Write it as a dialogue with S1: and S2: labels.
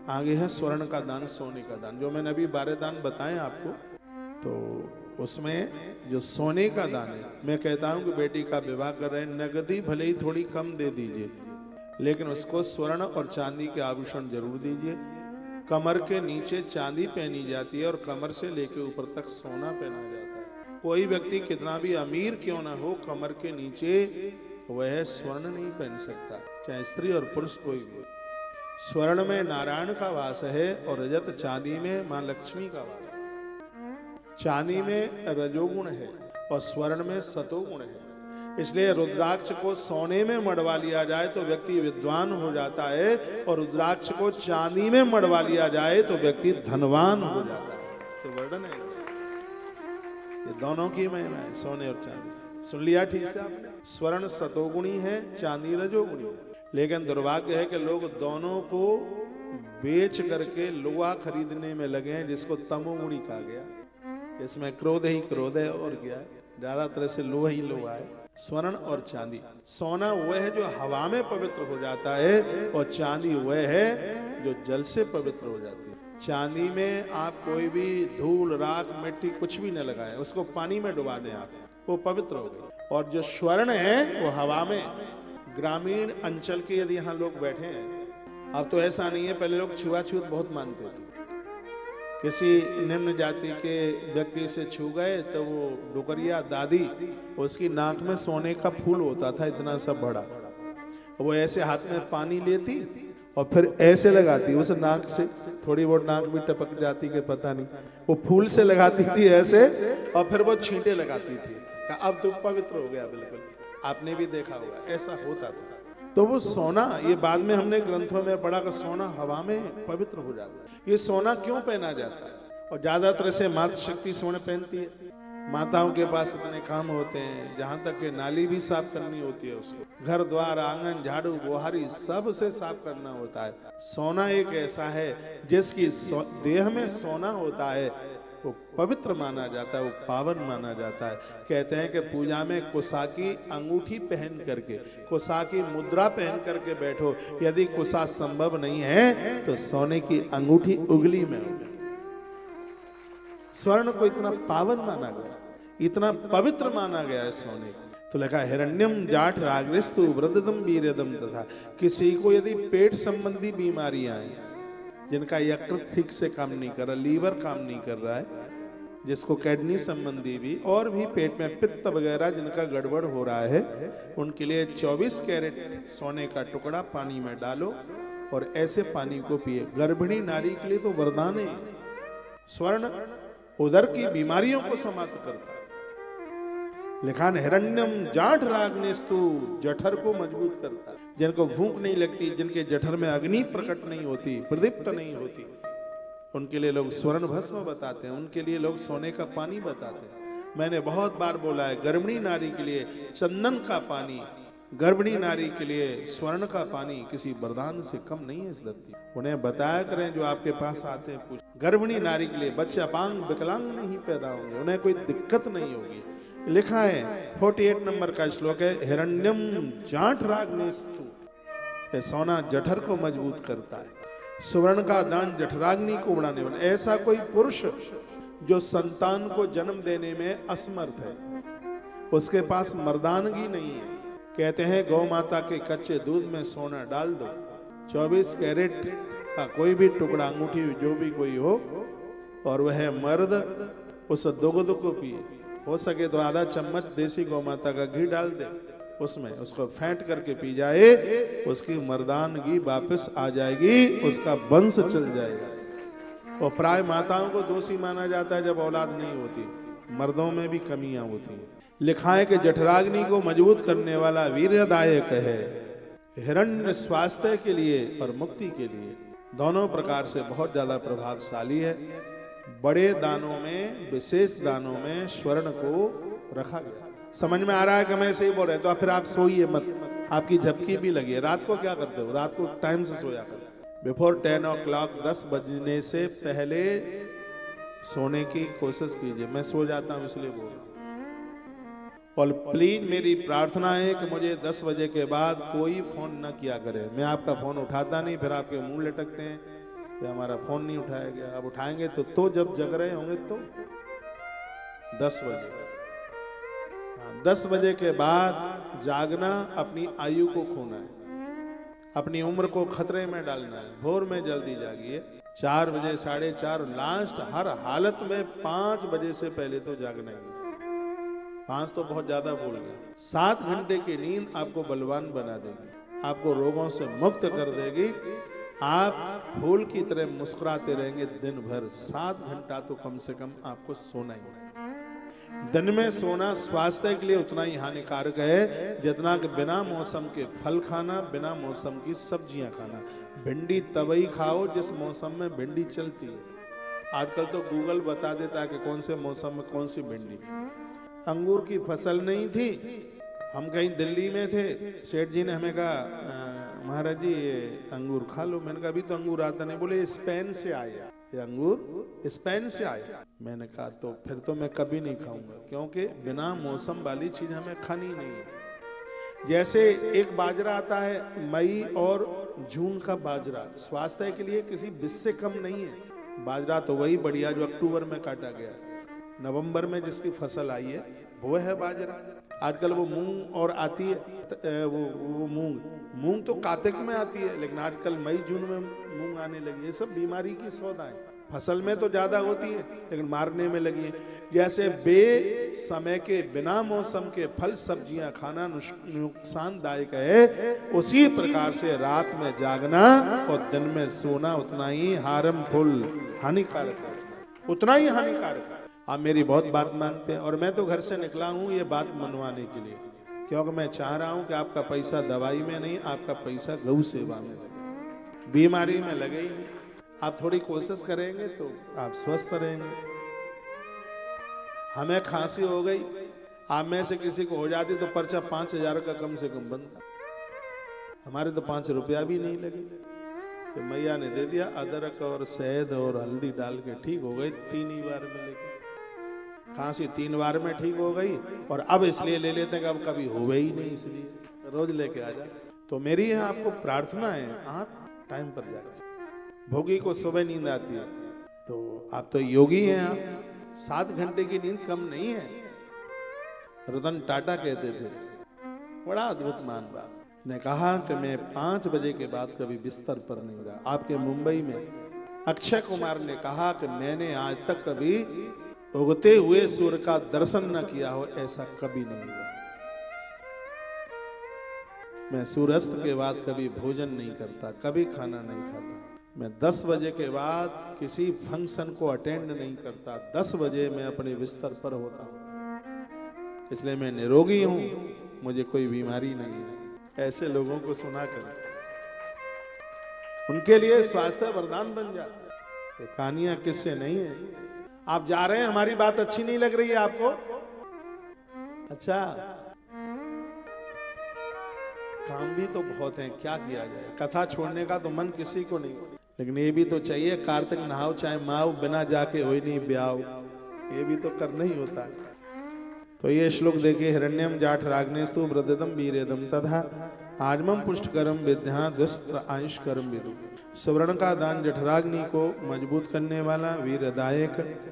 S1: आगे है स्वर्ण का दान, सोने का दान। जो मैंने अभी 12 दान बताए आपको, तो उसमें जो सोने का दान है, मैं कहता हूं कि बेटी का विवाह कर रहे हैं, नगदी भले ही थोड़ी कम दे दीजिए, लेकिन उसको स्वर्ण और चांदी के आभूषण जरूर दीजिए। कमर के नीचे चांदी पहनी जाती है और कमर से लेकर ऊपर तक सोना पहना जाता है। कोई व्यक्ति कितना भी अमीर क्यों ना हो, कमर के नीचे वह स्वर्ण नहीं पहन सकता, चाहे स्त्री और पुरुष कोई भी। स्वर्ण में नारायण का वास है और रजत चांदी में मां लक्ष्मी का वास है। चांदी में रजोगुण है और स्वर्ण में सतोगुण है। इसलिए रुद्राक्ष को सोने में मड़वा लिया जाए तो व्यक्ति विद्वान हो जाता है, और रुद्राक्ष को चांदी में मड़वा लिया जाए तो व्यक्ति धनवान हो जाता है। तो वर्णन है, ये दोनों की महिमा है, सोने और चांदी। सुन लिया ठीक से आपने? स्वर्ण सतोगुणी है, चांदी रजोगुणी है। लेकिन दुर्भाग्य है कि लोग दोनों को बेच करके लोहा खरीदने में लगे हैं, जिसको तमोगुणी कहा गया। इसमें क्रोध ही क्रोध है और क्या है, ज्यादा तरह से लोहा ही लोहा है। स्वर्ण और चांदी, सोना वह है जो हवा में पवित्र हो जाता है, और चांदी वह है जो जल से पवित्र हो जाती है। चांदी में आप कोई भी धूल, राख, मिट्टी कुछ भी न लगाएं, उसको पानी में डुबा दें आप, वो पवित्र हो गई। और जो स्वर्ण है वो हवा में। ग्रामीण अंचल के यदि यहाँ लोग बैठे हैं, अब तो ऐसा नहीं है, पहले लोग छुआछूत बहुत मानते थे। किसी निम्न जाति के व्यक्ति से छू गए तो वो डुकरिया दादी, उसकी नाक में सोने का फूल होता था इतना सा बड़ा, वो ऐसे हाथ में पानी लेती और फिर ऐसे लगाती, उस नाक से थोड़ी बहुत नाक भी टपक जाती कि पता नहीं, वो फूल से लगाती थी ऐसे, और फिर वो छींटे लगाती थी। अब तो पवित्र हो गया बिल्कुल। आपने भी देखा होगा ऐसा होता था। तो वो सोना, ये बाद में हमने ग्रंथों में पढ़ा कि सोना हवा में पवित्र हो जाता है। ये सोना क्यों पहना जाता है? और ज्यादातर से मातृशक्ति सोना पहनती है। माताओं के पास इतने काम होते हैं, जहां तक कि नाली भी साफ करनी होती है, उसको घर द्वार आंगन झाड़ू बुहारी सब से साफ करना होता है। सोना एक ऐसा है जिसकी देह में सोना होता है, वो पवित्र माना जाता है, वो पावन माना जाता है। कहते हैं कि पूजा में कुशा की अंगूठी पहन करके, कुशा की मुद्रा पहन करके बैठो। यदि कुशा संभव नहीं है तो सोने की अंगूठी उंगली में हो। स्वर्ण को इतना पावन माना गया, इतना पवित्र माना गया है सोने। तो लिखा हिरण्यम जाठ राग्रस्तु वृद्धदम वीर्यदम तथा। किसी को यदि पेट संबंधी बीमारियां हैं, जिनका यकृत ठीक से काम नहीं कर रहा, लीवर काम नहीं कर रहा है, जिसको किडनी संबंधी भी और भी पेट में पित्त वगैरह जिनका गड़बड़ हो रहा है, उनके लिए 24 कैरेट सोने का टुकड़ा पानी में डालो और ऐसे पानी को पिए। गर्भिणी नारी के लिए तो वरदान है। स्वर्ण उदर की बीमारियों को समाप्त करता है। लिखा हिरण्यम जाठ राग्नेस्तु, जठर को मजबूत करता है। जिनको भूख नहीं लगती, जिनके जठर में अग्नि प्रकट नहीं होती, प्रदीप्त नहीं होती, उनके लिए लोग स्वर्ण भस्म बताते हैं, उनके लिए लोग सोने का पानी बताते हैं। मैंने बहुत बार बोला है, गर्भिणी नारी के लिए चंदन का पानी, गर्भिणी नारी के लिए स्वर्ण का पानी किसी वरदान से कम नहीं है इस धरती। उन्हें बताया करें जो आपके पास आते हैं, पूछ। गर्भिणी नारी के लिए बच्चे अपांग विकलांग नहीं पैदा होंगे, उन्हें कोई दिक्कत नहीं होगी। लिखा है 48 नंबर का श्लोक है, हिरण्यम जाठ राग्नेस्तु। सोना जठर को मजबूत करता है। सुवर्ण का दान जठराग्नि को बढ़ाने वाला। ऐसा कोई पुरुष जो संतान को जन्म देने में असमर्थ है, उसके पास मर्दानगी नहीं है, कहते हैं गौ माता के कच्चे दूध में सोना डाल दो, 24 कैरेट का कोई भी टुकड़ा, अंगूठी जो भी कोई हो, और वह मर्द उस दुग्ध को पिए। हो सके तो आधा चम्मच देसी गौ माता का घी डाल दे उसमें, उसको फेंट करके पी जाए, उसकी मर्दानगी वापस आ जाएगी, उसका वंश चल जाएगा। और प्राय माताओं को दोषी माना जाता है जब औलाद नहीं होती, मर्दों में भी कमियां होती हैं। लिखा है कि जठराग्नि को मजबूत करने वाला वीर्यदायक है। हिरण्य स्वास्थ्य के लिए और मुक्ति के लिए दोनों प्रकार से बहुत ज्यादा प्रभावशाली है। बड़े दानों में, विशेष दानों में स्वर्ण को रखा गया। समझ में आ रहा है कि मैं सही बोल रहे हैं? तो फिर आप सोइए मत, आपकी झपकी भी लगी है। रात को क्या करते हो? रात को टाइम से सोया करो। बिफोर 10 o'clock 10 बजने से पहले सोने की कोशिश कीजिए। मैं सो जाता हूं इसलिए बोल रहा हूं। और प्लीज मेरी प्रार्थना है कि मुझे 10 बजे के बाद कोई फोन न किया करे। मैं आपका फोन उठाता नहीं, फिर आपके मुंह लटकते हैं, कि हमारा फोन नहीं उठाया गया। अब उठाएंगे तो जब जग रहे होंगे तो 10 बजे। 10 बजे के बाद जागना अपनी आयु को खोना है, अपनी उम्र को खतरे में डालना है। भोर में जल्दी जागिए, 4 बजे, 4:30, लास्ट हर हालत में 5 बजे से पहले तो जागना ही। 5 तो बहुत ज्यादा बोल गए। 7 घंटे की नींद आपको बलवान बना देगी, आपको रोगों से मुक्त कर देगी। आप फूल की तरह मुस्कुराते रहेंगे दिन भर। 7 घंटा तो कम से कम आपको सोना ही है। दिन में सोना स्वास्थ्य के लिए उतना ही हानिकारक है जितना कि बिना मौसम के फल खाना, बिना मौसम की सब्जियां खाना। भिंडी तभी खाओ जिस मौसम में भिंडी चलती है। आजकल तो गूगल बता देता है कि कौन से मौसम में कौन सी भिंडी। अंगूर की फसल नहीं थी, हम कहीं दिल्ली में थे, सेठ जी ने हमें कहा महाराज जी ये अंगूर खा लो। मैंने कहा अभी तो अंगूर आता नहीं। बोले स्पेन से आया ये अंगूर, स्पेन से आया। मैंने कहा तो फिर तो मैं कभी नहीं खाऊंगा, क्योंकि बिना मौसम वाली चीज हमें खानी नहीं है। जैसे एक बाजरा आता है मई और जून का बाजरा, स्वास्थ्य के लिए किसी बीज से कम नहीं है। बाजरा तो वही बढ़िया जो अक्टूबर में काटा गया, नवंबर में जिसकी फसल आई है वो है बाजरा। आजकल वो मूंग और आती है, वो मूंग तो कार्तिक में आती है, लेकिन आजकल मई जून में मूंग आने लगी। ये सब बीमारी की सौदा है। फसल में तो ज्यादा होती है लेकिन मारने में लगी है। जैसे बे समय के बिना मौसम के फल सब्जियां खाना नुकसानदायक है, उसी प्रकार से रात में जागना और दिन में सोना उतना ही हार्मफुल, हानिकारक है, उतना ही हानिकारक है। आप मेरी बहुत बात मानते हैं और मैं तो घर से निकला हूं ये बात मनवाने के लिए, क्योंकि मैं चाह रहा हूं कि आपका पैसा दवाई में नहीं, आपका पैसा गौ सेवा में लगे, बीमारी में लगे ही नहीं। आप थोड़ी कोशिश करेंगे तो आप स्वस्थ रहेंगे। हमें खांसी हो गई, आप में से किसी को हो जाती तो पर्चा 5,000 का कम से कम बनता। हमारे तो 5 रुपया भी नहीं लगे, तो मैया ने दे दिया। अदरक और शहद और हल्दी डाल के ठीक हो गई 3 ही बार में। लेके खांसी 3 बार में ठीक हो गई और अब इसलिए ले लेते हैं कि अब कभी हुए ही नहीं, इसलिए रोज लेके आ जाए। तो मेरी यहाँ आपको प्रार्थना है, आप टाइम पर जाए। भोगी को सुबह नींद आती है, तो आप तो योगी हैं, आप 7 घंटे की नींद कम नहीं है। रतन टाटा कहते थे, बड़ा अद्भुत मान बात, ने कहा कि मैं 5 बजे के बाद कभी बिस्तर पर नहीं रहा। आपके मुंबई में अक्षय कुमार ने कहा कि मैंने आज तक कभी उगते हुए सूर्य का दर्शन न किया हो, ऐसा कभी नहीं हुआ। मैं सूर्यास्त के बाद कभी भोजन नहीं करता, कभी खाना नहीं खाता। मैं 10 बजे के बाद किसी फंक्शन को अटेंड नहीं करता। 10 बजे मैं अपने बिस्तर पर होता हूं, इसलिए मैं निरोगी हूं, मुझे कोई बीमारी नहीं है। ऐसे लोगों को सुना कर उनके लिए स्वास्थ्य वरदान बन जाता है। कहानियां किससे नहीं है। आप जा रहे हैं, हमारी बात अच्छी नहीं लग रही है आपको? अच्छा, काम भी तो बहुत है, क्या किया जाए। कथा छोड़ने का तो मन किसी को नहीं, लेकिन ये भी तो चाहिए, कार्तिक नहाओ चाहे माओ, बिना जाके हो नहीं ब्याओ, ये भी तो करना ही होता है। तो ये श्लोक देखिए, हिरण्यम जाठ राग्नेस्तु व्रतदम वीरेदम तथा आजमम पुष्टकरम विद्या दुस्त्र आयुष करम विदु। सुवर्ण का दान जठराग्नि को मजबूत करने वाला, वीरदायक